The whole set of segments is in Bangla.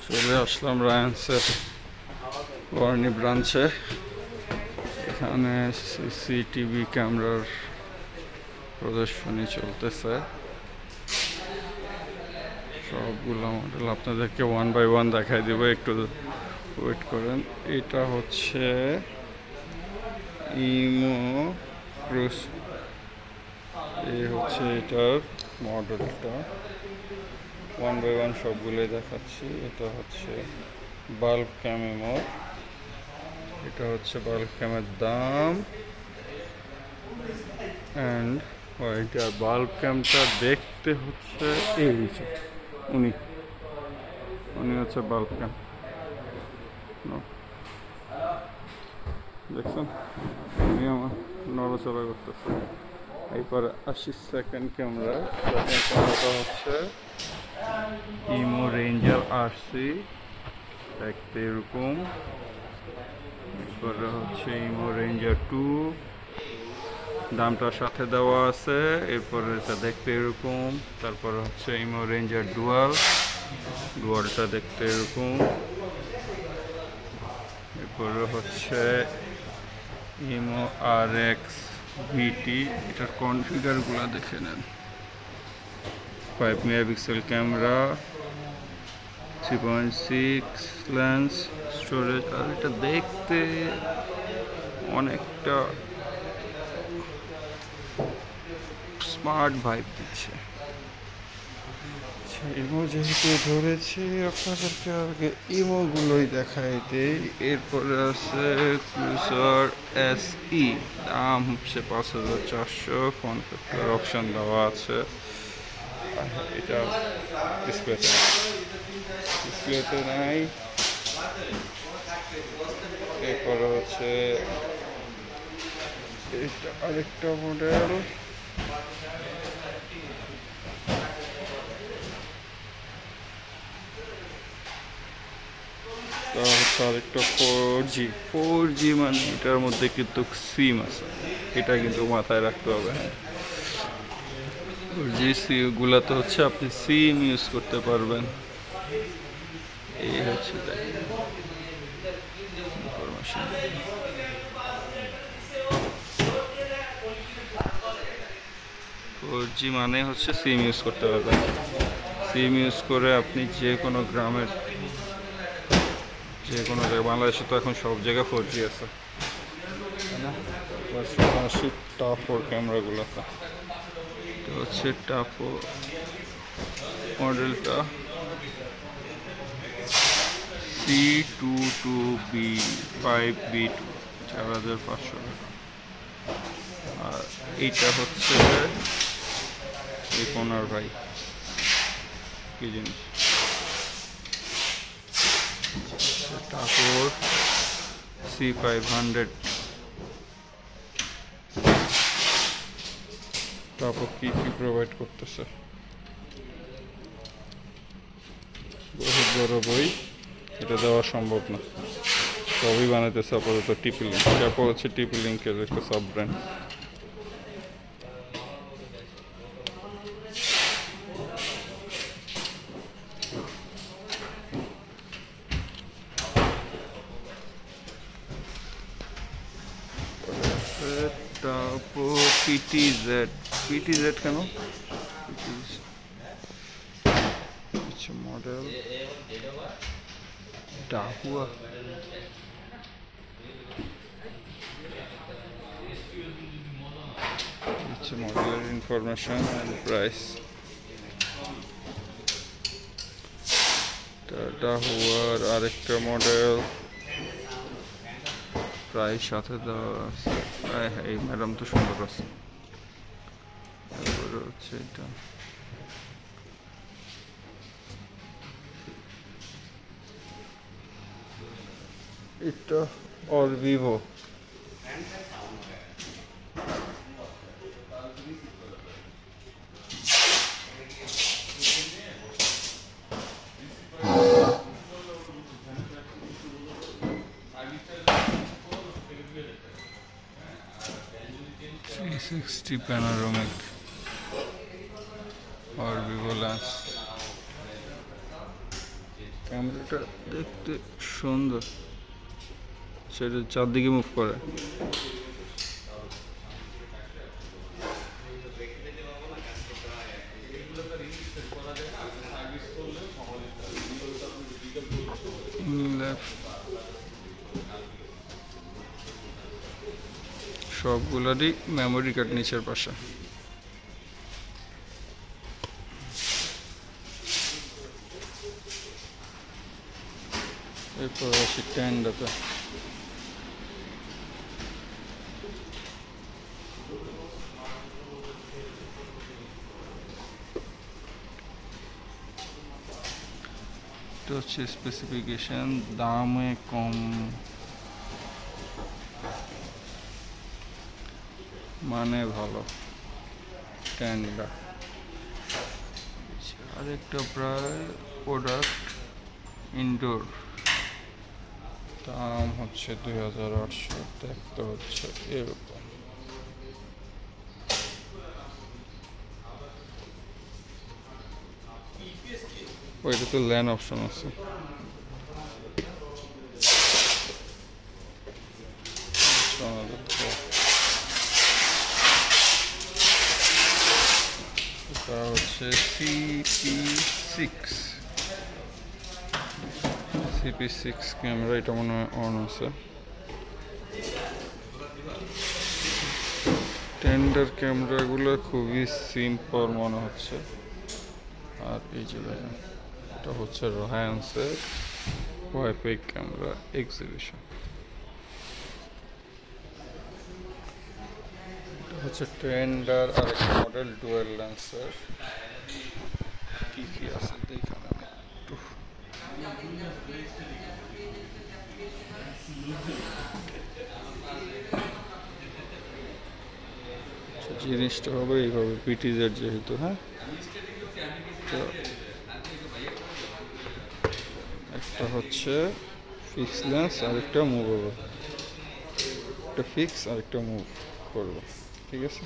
চলে আসলাম রায়ান্সের ওয়ার্নি ব্রাঞ্চে। এখানে সিসিটিভি ক্যামেরার প্রদর্শনী চলতেছে। সবগুলো মডেল আপনাদেরকে ওয়ান বাই ওয়ান দেখাই দেবো, একটু ওয়েট করেন। এটা হচ্ছে ইমো ক্রুজ, এই হচ্ছে এটার মডেলটা। ওয়ান বাই ওয়ান সবগুলোই দেখাচ্ছি। এটা হচ্ছে বাল্ব ক্যাম ইমো, এটা হচ্ছে বাল্ব ক্যামের দাম। অ্যান্ড এটা বাল্ব ক্যামটা দেখতে হচ্ছে এই উনি হচ্ছে বাল্ব ক্যাম, দেখছেন উনি আমার নড়াচড়া করতেছে। এরপরে 80 সেকেন্ড ক্যামেরা, ক্যামেরাটা হচ্ছে ইমো রেঞ্জার আরসি, দেখতে এরকম। এরপরে হচ্ছে ইমো রেঞ্জার 2, দামটার সাথে দেওয়া আছে। এরপরে এটা দেখতে এরকম। তারপরে হচ্ছে ইমো রেঞ্জার ডুয়ালটা দেখতে এরকম। এরপরে হচ্ছে ইমো RX VT, এটার কনফিগারগুলো দেখে নেন। 5 মেগাপিক্সেল ক্যামেরা, 3.6 লেন্স, স্টোরেজ। আর এটা দেখতে অনেকটা স্মার্ট ভাইব দিচ্ছে। ইমো যেহেতু ধরেছি, আপনাদেরকে আগে ইমোগুলোই দেখাই দেই। এরপরে আছে ক্রুজার SE, দাম হচ্ছে 5400, ফোন ফ্যাক্টর অপশন দেওয়া আছে। এটা ডিসপ্লেতে নাই। এরপরে হচ্ছে এটা আরেকটা মডেল, আরেকটা 4G মানে এটার মধ্যে কিন্তু সিম আছে, এটা কিন্তু মাথায় রাখতে হবে। 4G গুলাতে হচ্ছে আপনি সিম ইউজ করতে পারবেন। এই হচ্ছে ইনফরমেশন। 4G মানে হচ্ছে সিম ইউজ করতে পারবেন। সিম ইউজ করে আপনি যে কোনো গ্রামের যে কোনো জায়গায়, বাংলাদেশে তো এখন সব জায়গায় 4G আছে, আসি টাফোর ক্যামেরাগুলোতে। এটা হচ্ছে টাফো মডেলটা, C22B5B2, 4500 টাকা। আর এইটা হচ্ছে এই কোনার ভাই, কি জিনিস, টাফোর C500। তারপর কি প্রোভাইড করতেছে, বহুত বড় বই, এটা দেওয়া সম্ভব না। সবই বানাইতেছে আপাতত টিপি লিঙ্ক। তারপর হচ্ছে টিপি লিঙ্কের একটা সাব ব্র্যান্ড। তারপর পিটিজেড কেন মডেল ডাহুয়া, মডেলের ইনফরমেশন অ্যান্ড প্রাইস। ডাহুয়ার আরেকটা মডেল, প্রাইস সাথে দেওয়া আছে। এই ম্যাডাম তো সুন্দর আছে। তারপরে হচ্ছে এটা all Vivo, P60 panoramic or Vivo lens। ক্যামেরাটা দেখতে সুন্দর, সেটা চারদিকে মুভ করে। সবগুলারই মেমোরি কার্ড নিচের পাশে। এরপর আসি টেন্ডাতে। এটা হচ্ছে স্পেসিফিকেশন, দামে কম মানে ভালো টেন্ডা। আরেকটা প্রায় প্রোডাক্ট ইনডোর, দাম হচ্ছে 2800, দেখতে হচ্ছে এরকম। ওইটাতে ল্যান অপশন আছে। এটা হচ্ছে CP6 ক্যামেরা, এটা মনে হয় অন আছে। টেন্ডার ক্যামেরাগুলো খুবই সিম্পল মনে হচ্ছে। আর এই যে দেখেন, এটা হচ্ছে রোহান্সের ওয়াইফাই ক্যামেরা এক্সিবিশন। এটা হচ্ছে টেন্ডার আরেকটা মডেল ডুয়াল লেন্সের। কি কি আছে দেখেন একটু। জিনিসটা হবে এইভাবে, পিটিজেড যেহেতু। হ্যাঁ, তো একটা হচ্ছে ফিক্স লেন্স আর একটা মুভেবল, একটা ফিক্স আর একটা মুভ করবো, ঠিক আছে।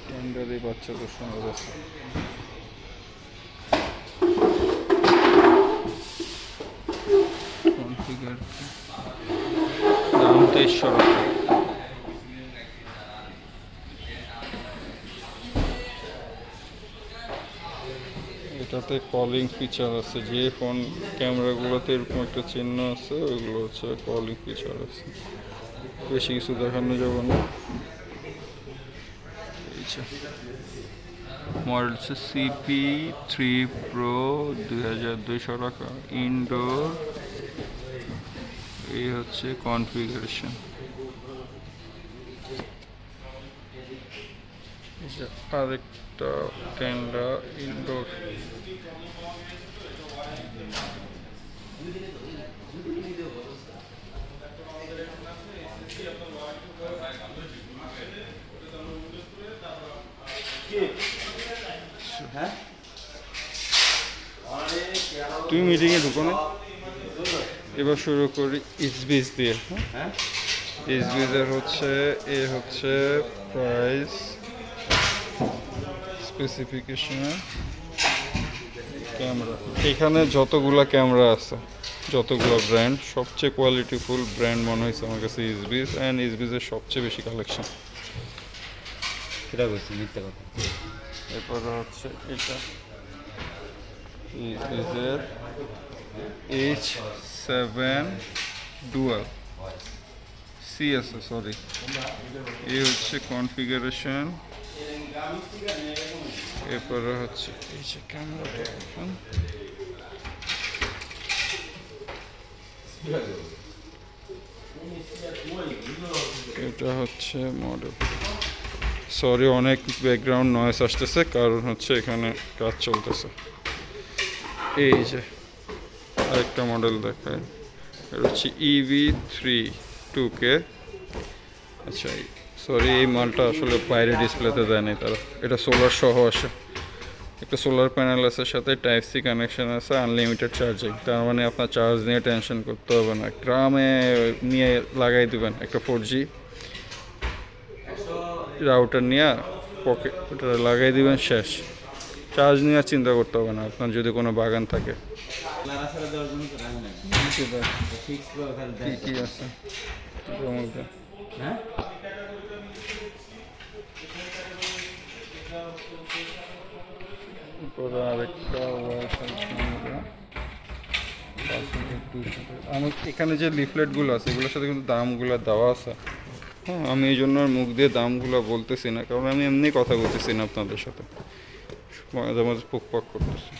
টেন্ডারে বাচ্চাদের সঙ্গে আছে। কনফিগার দাম 2300 টাকা। এটাতে কলিং ফিচার আছে, যে ফোন ক্যামেরাগুলোতে এরকম একটা চিহ্ন আছে ওইগুলো হচ্ছে কলিং ফিচার আছে। বেশি কিছু দেখানো যাবে না। মডেল হচ্ছে CP3 Pro, 2200 টাকা। ইনডোর, এই হচ্ছে কনফিগারেশন। আরেকটা টেন্ডা ইনডোর। তুমি মিটিংয়ে ঢুকো না, এবার শুরু করি ইসবিস দিয়ে। হ্যাঁ, ইসবিসের হচ্ছে এ হচ্ছে প্রাইস, স্পেসিফিকেশন, ক্যামেরা। এখানে যতগুলা ক্যামেরা আছে, যতগুলো ব্র্যান্ড, সবচেয়ে কোয়ালিটিফুল ব্র্যান্ড মনে হয়েছে আমার কাছে ইসবিস, অ্যান্ড ইসবিসের সবচেয়ে বেশি কালেকশন। সেটা বলছি, মিথ্যা কথা। এরপরে হচ্ছে এটা ইসবিসের H7 ডুয়াল CS, সরি। এই হচ্ছে কনফিগারেশন। এরপরে হচ্ছে এই যে ক্যামেরাটা এখন, এটা হচ্ছে মডেল। সরি, অনেক ব্যাকগ্রাউন্ড নয়েজ আসতেছে, কারণ হচ্ছে এখানে কাজ চলতেছে। এই যে আরেকটা মডেল দেখায়, এটা হচ্ছে EV3 2K। আচ্ছা, সরি, এই মালটা আসলে বাইরে ডিসপ্লেতে দেয় নাই তারা, এটা সোলার সহ আসে। একটা সোলার প্যানেল আছে, সাথে Type-C কানেকশন আছে, আনলিমিটেড চার্জিং। তার মানে আপনার চার্জ নিয়ে টেনশন করতে হবে না, গ্রামে নিয়ে লাগাই দেবেন একটা 4G রাউটার নিয়ে, পকেট ওটা লাগাই দিবেন, শেষ। চার্জ নিয়ে আর চিন্তা করতে হবে না আপনার যদি কোনো বাগান থাকে। কি আছে হ্যাঁ আরেকটা আমি এখানে যে লিফলেটগুলো আছে এগুলোর সাথে কিন্তু দামগুলো দেওয়া আছে। হ্যাঁ, আমি এই জন্য আর মুখ দিয়ে দামগুলো বলতেছি না, কারণ আমি এমনি কথা বলতেছি না আপনাদের সাথে, মাঝে মাঝে পুকপাক করতেছি।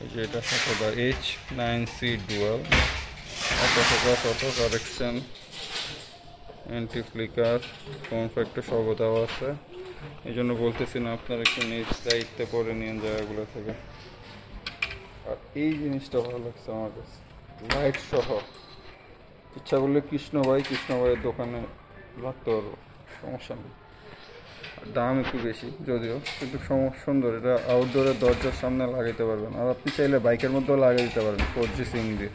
এই যে এটা সাথে H9C dual, auto correction, anti flicker, phone factor সব দেওয়া আছে। এই জন্য বলতেছি না, আপনারা একটু নিজ দায়িত্বে পরে নিয়ে জায়গাগুলো থেকে। আর এই জিনিসটা ভালো লাগছে আমার কাছে, লাইট সহ। ইচ্ছা করলে কৃষ্ণভাইয়ের দোকানে লাগতে পারবো, সমস্যা নেই। দাম একটু বেশি যদিও, কিন্তু সুন্দর। এটা আউটডোরের দরজার সামনে লাগাইতে পারবেন, আর আপনি চাইলে বাইকের মধ্যেও লাগিয়ে দিতে পারেন 4G সিম দিয়ে।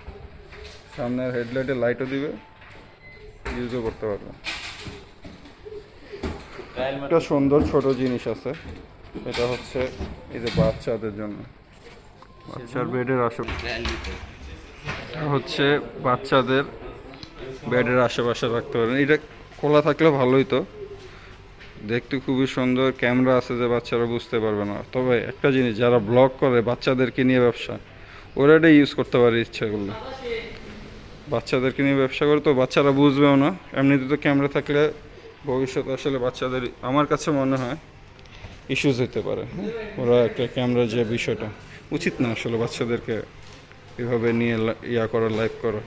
সামনের হেডলাইটে লাইটও দিবে, ইউজও করতে পারবেন। একটা সুন্দর ছোট জিনিস আছে, এটা হচ্ছে এই যে বাচ্চাদের জন্য, বাচ্চার বেডের আশেপাশে, এটা হচ্ছে বাচ্চাদের বেডের আশেপাশে রাখতে পারেন। এটা খোলা থাকলে ভালোই, তো দেখতে খুবই সুন্দর। ক্যামেরা আছে যে বাচ্চারা বুঝতে পারবে না, তবে একটা জিনিস, যারা ব্লগ করে বাচ্চাদেরকে নিয়ে ব্যবসা, ওরা এটা ইউজ করতে পারে ইচ্ছা করলে। বাচ্চাদেরকে নিয়ে ব্যবসা করে তো বাচ্চারা বুঝবেও না। এমনিতে তো ক্যামেরা থাকলে ভবিষ্যতে আসলে বাচ্চাদের, আমার কাছে মনে হয়, ইস্যুজ হতে পারে। ওরা একটা ক্যামেরার যে বিষয়টা উচিত না আসলে বাচ্চাদেরকে এভাবে নিয়ে লাইভ করা।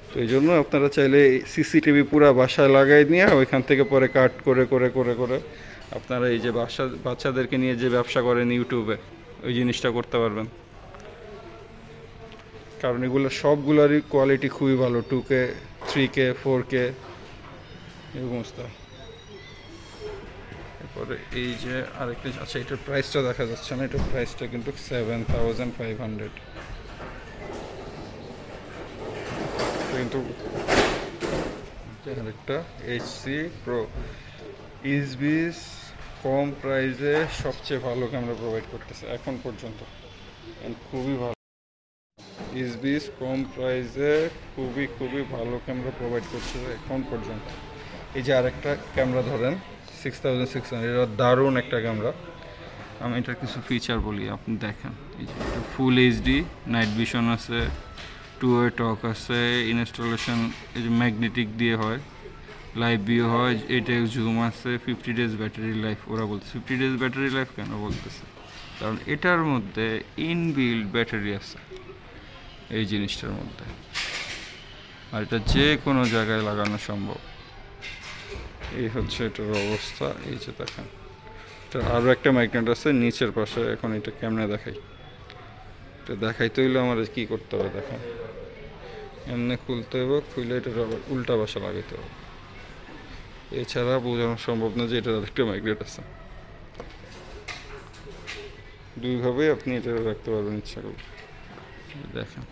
তো এই জন্য আপনারা চাইলে সিসিটিভি পুরো বাসায় লাগাই নিয়ে ওইখান থেকে পরে কাট করে করে করে করে আপনারা এই যে বাচ্চাদেরকে নিয়ে যে ব্যবসা করেন ইউটিউবে, ওই জিনিসটা করতে পারবেন। কারণ এগুলো সবগুলোরই কোয়ালিটি খুবই ভালো, 2K 3K 4K এরকম অবস্থা। এরপরে এই যে আরেকটা, আচ্ছা এটার প্রাইসটা দেখা যাচ্ছে না, এটার প্রাইসটা কিন্তু 7500, কিন্তু আরেকটা HC Pro ইসবিস কম প্রাইসে সবচেয়ে ভালো ক্যামেরা প্রোভাইড করতেছে এখন পর্যন্ত, খুবই ভালো। ইসবিস কম প্রাইসে খুবই ভালো ক্যামেরা প্রোভাইড করছে এখন পর্যন্ত। এই যে আরেকটা ক্যামেরা ধরেন 6600, এটা দারুণ একটা ক্যামেরা। আমি এটার কিছু ফিচার বলি, আপনি দেখেন। এই যে ফুল এইচডি, নাইট ভিশন আছে, 2-way টক আছে, ইনস্টলেশন এই যে ম্যাগনেটিক দিয়ে হয়, লাইভ ভিউ হয়, 8x জুম আছে, 50 ডেজ ব্যাটারি লাইফ। ওরা বলছে 50 ডেজ ব্যাটারি লাইফ কেন বলতেছে, কারণ এটার মধ্যে ইনবিল্ড ব্যাটারি আছে এই জিনিসটার মধ্যে, আর এটা যে কোনো জায়গায় লাগানো সম্ভব। এই হচ্ছে এটার অবস্থা। এই যে দেখেন, এটা আরও একটা ম্যাগনেট আছে নিচের পাশে। এখন এটা কেমনে দেখাই, এটা দেখাইতে হইলে আমার কি করতে হবে দেখেন, এমনি খুলতে হবে, খুলে এটা আবার উল্টা পাশে লাগাইতে হবে। এছাড়া বোঝানো সম্ভব না যে এটার আরেকটা ম্যাগনেট আছে। দুইভাবেই আপনি এটা রাখতে পারবেন ইচ্ছা করলে, দেখেন।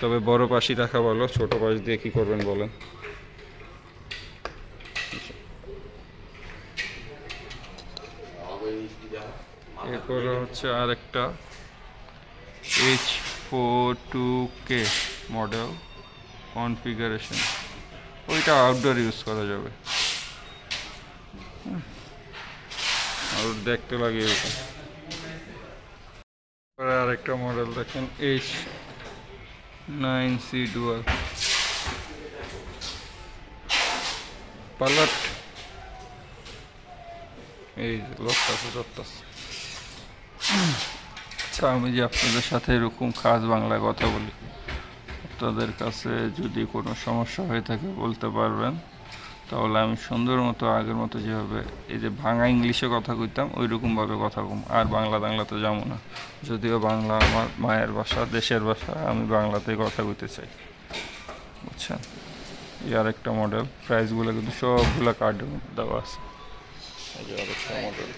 তবে বড় পাশই রাখা ভালো, ছোট পাশ দিয়ে কি করবেন বলেন। এরপরে হচ্ছে আরেকটা H42K মডেল কনফিগারেশন, ওইটা আউটডোর ইউজ করা যাবে, আর দেখতে লাগে এরকম। আরেকটা মডেল দেখেন H9C ডুয়াল পালাট, এই লকটাছে। আচ্ছা, আমি যে আপনাদের সাথে এরকম খাস বাংলায় কথা বলি, আপনাদের কাছে যদি কোনো সমস্যা হয়ে থাকে বলতে পারবেন, তাহলে আমি সুন্দর মতো আগের মতো যেভাবে এই যে ভাঙা ইংলিশে কথা কইতাম ওই রকমভাবে কথা কম। আর বাংলাতে যাবো না, যদিও বাংলা আমার মায়ের ভাষা, দেশের ভাষা, আমি বাংলাতেই কথা কইতে চাই, বুঝছেন। এই আরেকটা মডেল, প্রাইসগুলো কিন্তু সবগুলো কার্ডের মধ্যে দেওয়া আছে। এই যে আরেকটা মডেল,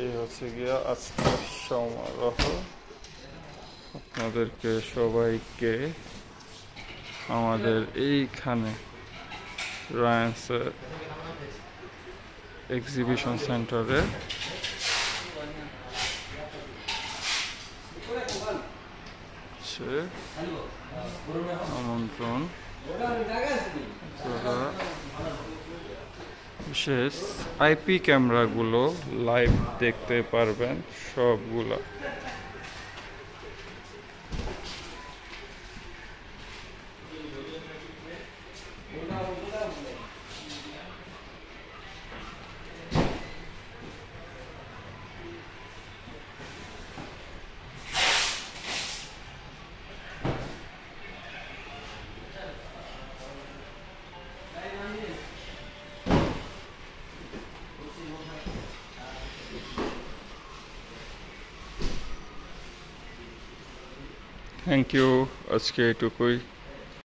এই হচ্ছে গিয়া আজকের সমারোহ। আপনাদেরকে সবাইকে আমাদের এইখানে রায়ান্সের এক্সিবিশন সেন্টারে। আমন্ত্রণ, বিশেষ আইপি ক্যামেরাগুলো লাইভ দেখতে পারবেন সবগুলা। থ্যাংক ইউ, আজকে এটুকুই।